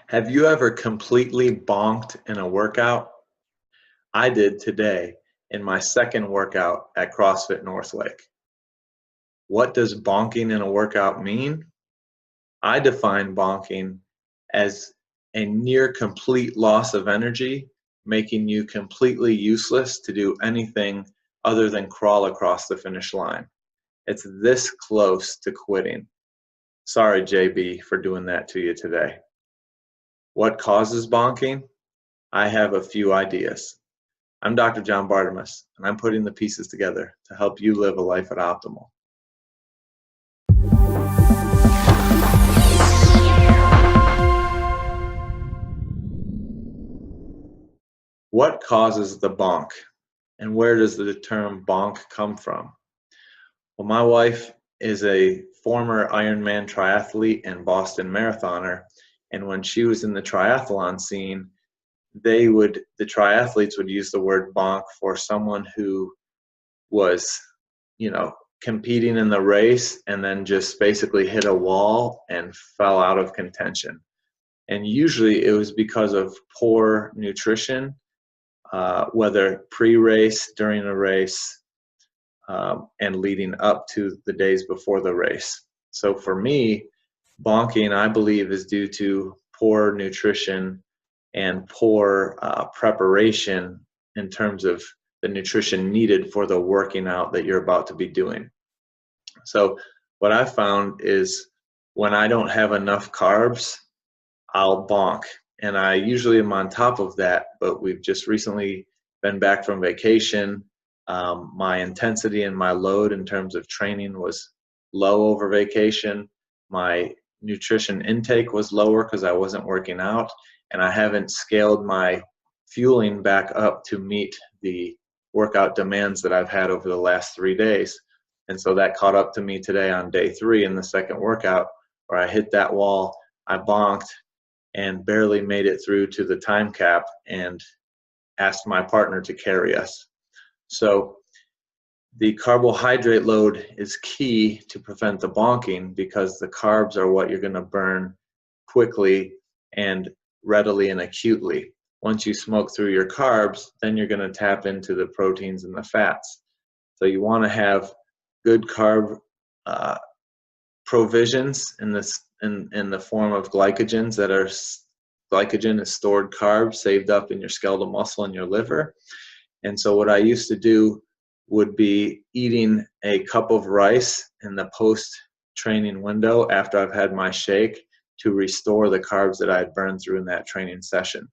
Have you ever completely bonked in a workout? I did today in my second workout at CrossFit Northlake. What does bonking in a workout mean? I define bonking as a near complete loss of energy, making you completely useless to do anything other than crawl across the finish line. It's this close to quitting. Sorry, JB, for doing that to you today. What causes bonking? I have a few ideas. I'm Dr. John Bartemus, and I'm putting the pieces together to help you live a life at optimal. What causes the bonk, and where does the term bonk come from? Well, my wife is a former Ironman triathlete and Boston marathoner, and when she was in the triathlon scene, the triathletes would use the word bonk for someone who was, competing in the race and then just basically hit a wall and fell out of contention. And usually it was because of poor nutrition, whether pre-race, during a race, and leading up to the days before the race. So for me, bonking, I believe, is due to poor nutrition and poor preparation in terms of the nutrition needed for the working out that you're about to be doing. So what I found is when I don't have enough carbs, I'll bonk. And I usually am on top of that, but we've just recently been back from vacation. My intensity and my load in terms of training was low over vacation. My nutrition intake was lower because I wasn't working out, and I haven't scaled my fueling back up to meet the workout demands that I've had over the last 3 days. And so that caught up to me today on day 3 in the second workout, where I hit that wall, I bonked, and barely made it through to the time cap and asked my partner to carry us. So the carbohydrate load is key to prevent the bonking because the carbs are what you're going to burn quickly and readily and acutely. Once you smoke through your carbs, then you're going to tap into the proteins and the fats. So you want to have good carb provisions in the form of glycogens that are glycogen is stored carbs saved up in your skeletal muscle and your liver. And so what I used to do would be eating a cup of rice in the post-training window after I've had my shake to restore the carbs that I had burned through in that training session.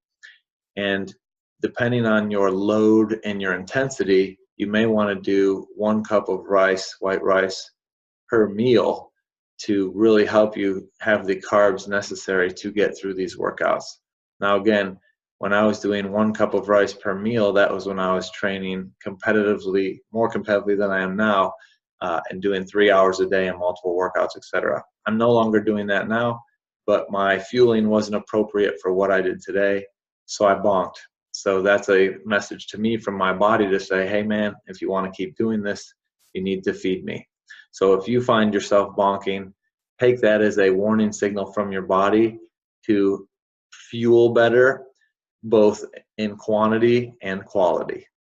And depending on your load and your intensity, you may want to do 1 cup of rice, white rice, per meal to really help you have the carbs necessary to get through these workouts. Now again, when I was doing 1 cup of rice per meal, that was when I was training competitively, more competitively than I am now, and doing 3 hours a day and multiple workouts, etc. I'm no longer doing that now, but my fueling wasn't appropriate for what I did today, so I bonked. So that's a message to me from my body to say, hey man, if you want to keep doing this, you need to feed me. So if you find yourself bonking, take that as a warning signal from your body to fuel better, both in quantity and quality.